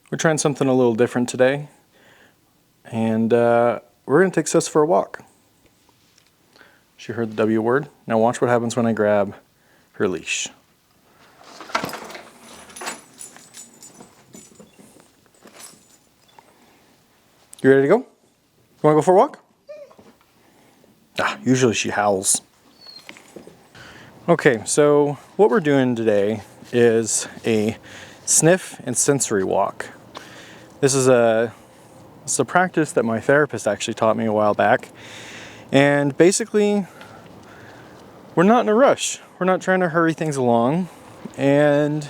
We're trying something a little different today, and we're going to take Sis for a walk. She heard the W word. Now watch what happens when I grab her leash. You ready to go? You want to go for a walk? Usually she howls. Okay, so what we're doing today is a sniff and sensory walk. This is a practice that my therapist actually taught me a while back. And basically, we're not in a rush. We're not trying to hurry things along. And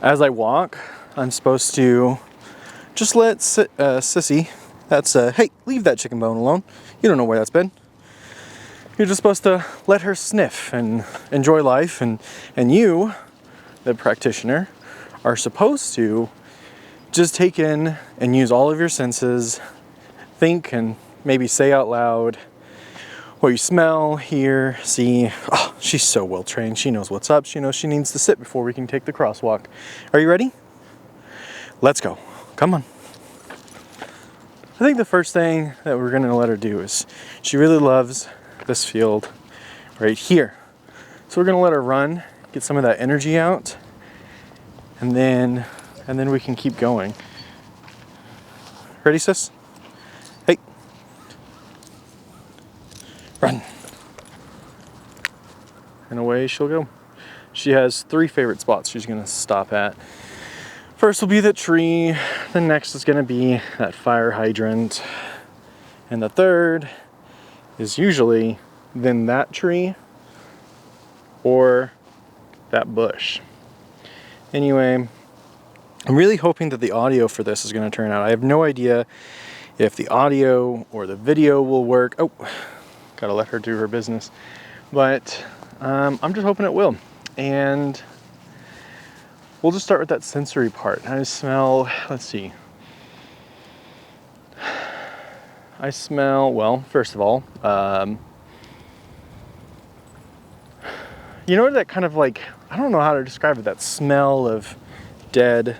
as I walk, I'm supposed to just let Sissy, hey, leave that chicken bone alone. You don't know where that's been. You're just supposed to let her sniff and enjoy life. And you, the practitioner, are supposed to just take in and use all of your senses, think and maybe say out loud what you smell, hear, see. Oh, she's so well trained. She knows what's up. She knows she needs to sit before we can take the crosswalk. Are you ready? Let's go. Come on. I think the first thing that we're going to let her do is she really loves this field right here. So we're going to let her run, get some of that energy out, and then we can keep going. Ready, sis? Hey. Run. And away she'll go. She has 3 favorite spots she's going to stop at. First will be the tree. The next is going to be that fire hydrant. And the third is usually then that tree or that bush. Anyway, I'm really hoping that the audio for this is going to turn out. I have no idea if the audio or the video will work. Oh, gotta let her do her business. But I'm just hoping it will. And we'll just start with that sensory part. I smell, let's see. I smell, well, first of all, you know that kind of like, I don't know how to describe it, that smell of dead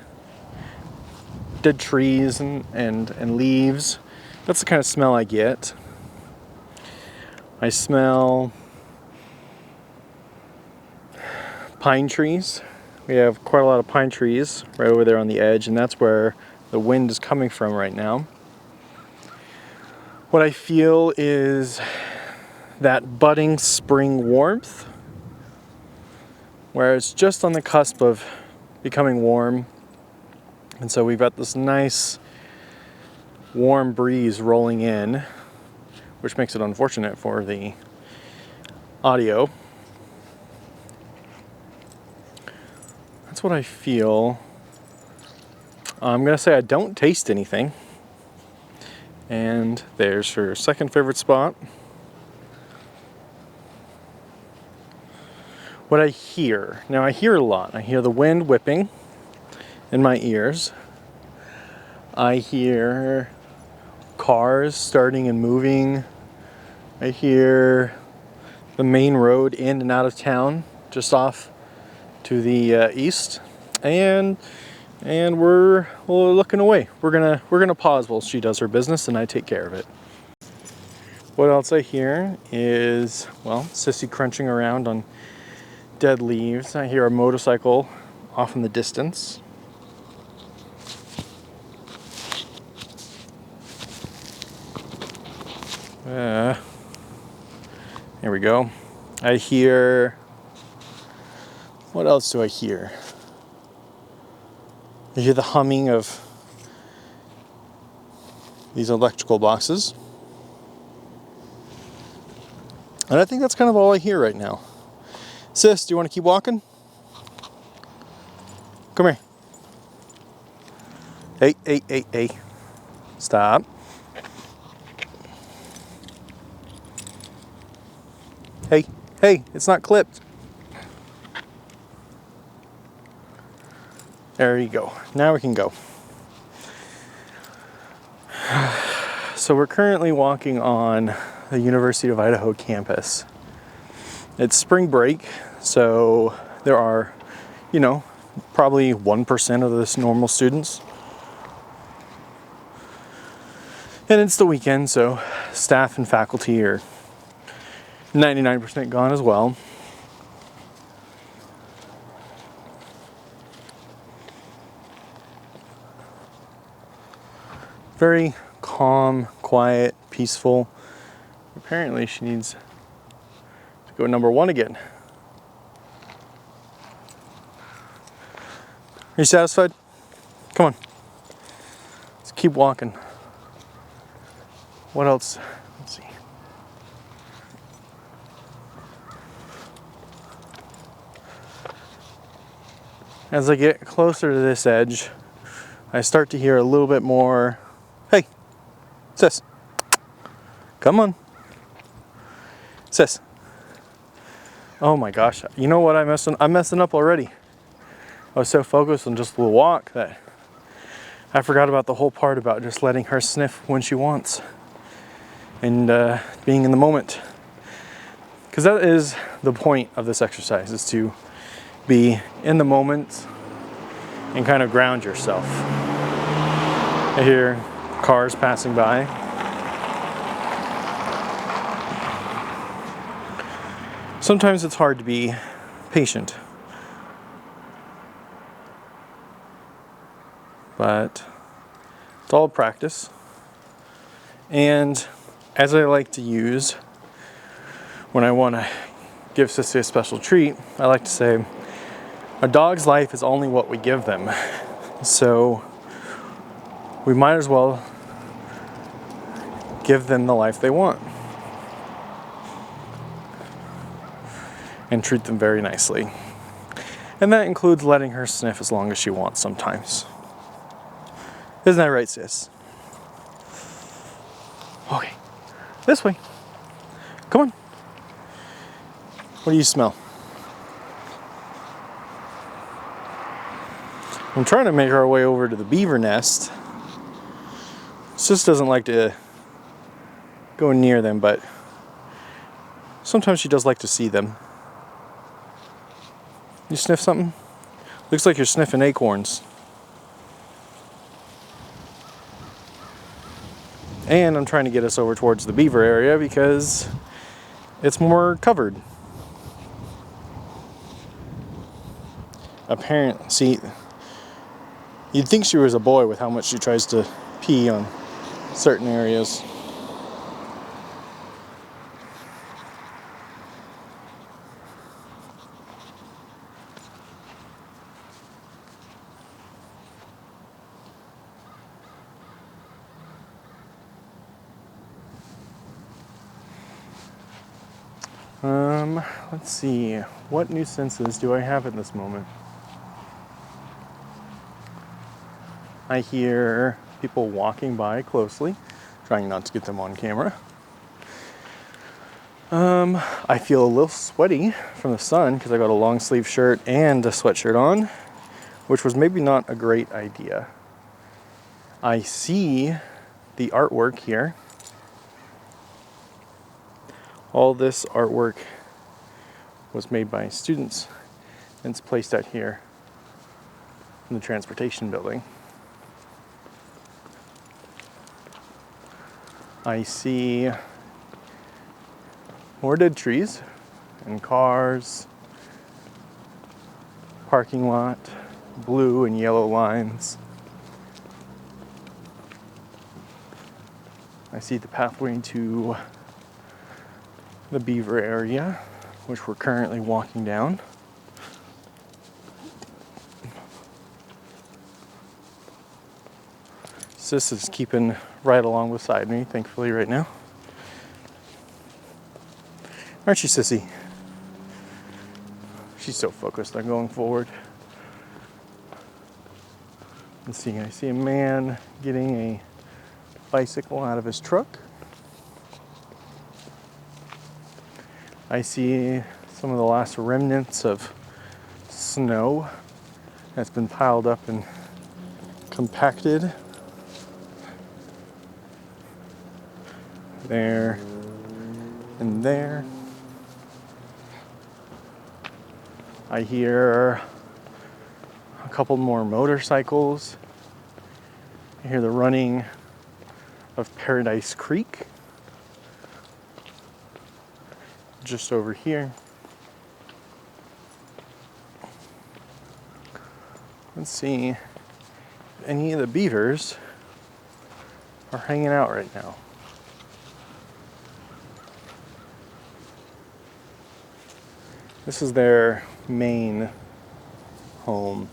trees and leaves. That's the kind of smell I get. I smell pine trees. We have quite a lot of pine trees right over there on the edge, and that's where the wind is coming from right now. What I feel is that budding spring warmth, where it's just on the cusp of becoming warm. And so we've got this nice warm breeze rolling in, which makes it unfortunate for the audio. That's what I feel. I'm gonna say I don't taste anything. And there's her second favorite spot. What I hear, now I hear a lot. I hear the wind whipping in my ears. I hear cars starting and moving. I hear the main road in and out of town, just off to the east, and we're looking away. We're gonna pause while she does her business and I take care of it. What else I hear is, well, Sissy crunching around on dead leaves. I hear a motorcycle off in the distance. There we go. I hear, what else do I hear? I hear the humming of these electrical boxes. And I think that's kind of all I hear right now. Sis, do you want to keep walking? Come here. Hey. Stop. Hey, it's not clipped. There you go. Now we can go. So we're currently walking on the University of Idaho campus. It's spring break, so there are, probably 1% of the normal students And it's the weekend, so staff and faculty are 99% gone as well. Very calm, quiet, peaceful. Apparently she needs to go number 1 again. Are you satisfied? Come on. Let's keep walking. What else? Let's see. As I get closer to this edge, I start to hear a little bit more, hey, sis, come on. Sis. Oh my gosh, you know what I'm messing up already. I was so focused on just the walk that I forgot about the whole part about just letting her sniff when she wants and being in the moment. Because that is the point of this exercise, is to be in the moment and kind of ground yourself. I hear cars passing by. Sometimes it's hard to be patient, but it's all practice. And as I like to use when I want to give Sissy a special treat, I like to say, a dog's life is only what we give them. So we might as well give them the life they want and treat them very nicely. And that includes letting her sniff as long as she wants sometimes. Isn't that right, sis? Okay, this way. Come on. What do you smell? I'm trying to make our way over to the beaver nest. Sis doesn't like to go near them, but sometimes she does like to see them. You sniff something? Looks like you're sniffing acorns. And I'm trying to get us over towards the beaver area because it's more covered. Apparently, see, you'd think she was a boy with how much she tries to pee on certain areas. Let's see, what new senses do I have at this moment? I hear people walking by closely, trying not to get them on camera. I feel a little sweaty from the sun because I got a long sleeve shirt and a sweatshirt on, which was maybe not a great idea. I see the artwork here. All this artwork was made by students and it's placed out here in the transportation building. I see more dead trees and cars, parking lot, blue and yellow lines. I see the pathway to the beaver area, which we're currently walking down. Sis is keeping right along beside me, thankfully, right now. Aren't you, Sissy? She's so focused on going forward. Let's see, I see a man getting a bicycle out of his truck. I see some of the last remnants of snow that's been piled up and compacted. There and there. I hear a couple more motorcycles. I hear the running of Paradise Creek. Just over here. Let's see if any of the beavers are hanging out right now. This is their main home.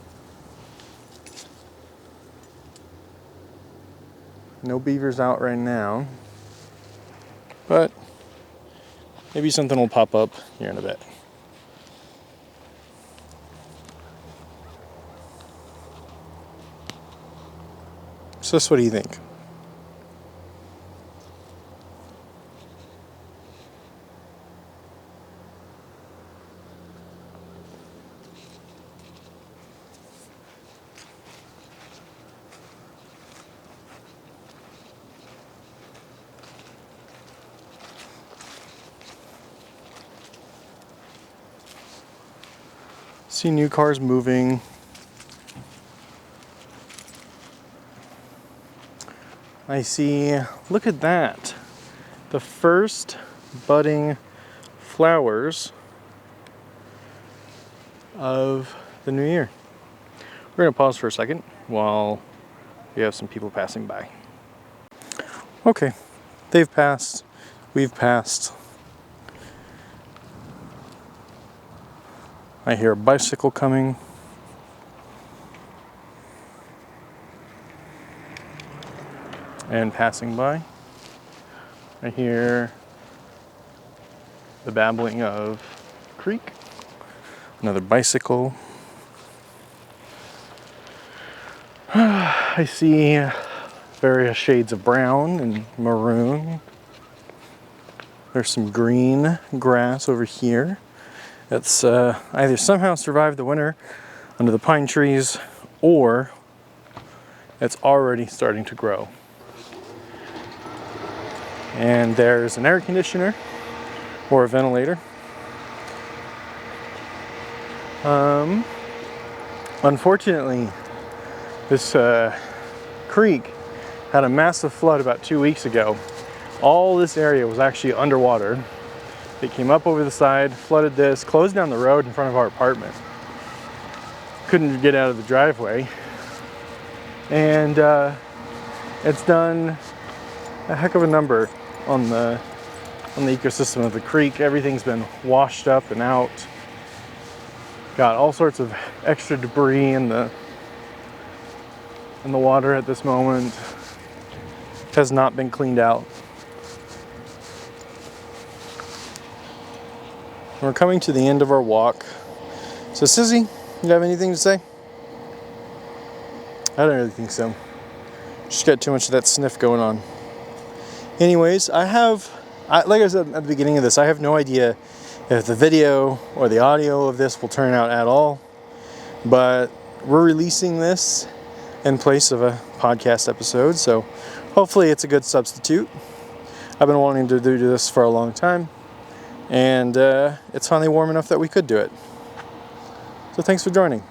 No beavers out right now, but maybe something will pop up here in a bit. Sis, what do you think? See new cars moving. I see, look at that. The first budding flowers of the new year. We're gonna pause for a second while we have some people passing by. Okay, they've passed, we've passed. I hear a bicycle coming. And passing by. I hear the babbling of the creek. Another bicycle. I see various shades of brown and maroon. There's some green grass over here. It's either somehow survived the winter under the pine trees, or it's already starting to grow. And there's an air conditioner or a ventilator. Unfortunately, this creek had a massive flood about 2 weeks ago. All this area was actually underwater. It came up over the side, flooded this, closed down the road in front of our apartment. Couldn't get out of the driveway. And it's done a heck of a number on the ecosystem of the creek. Everything's been washed up and out. Got all sorts of extra debris in the water at this moment. Has not been cleaned out. We're coming to the end of our walk. So Sissy, you have anything to say? I don't really think so. Just got too much of that sniff going on. Anyways, like I said at the beginning of this, I have no idea if the video or the audio of this will turn out at all. But we're releasing this in place of a podcast episode, so hopefully it's a good substitute. I've been wanting to do this for a long time. And it's finally warm enough that we could do it. So thanks for joining.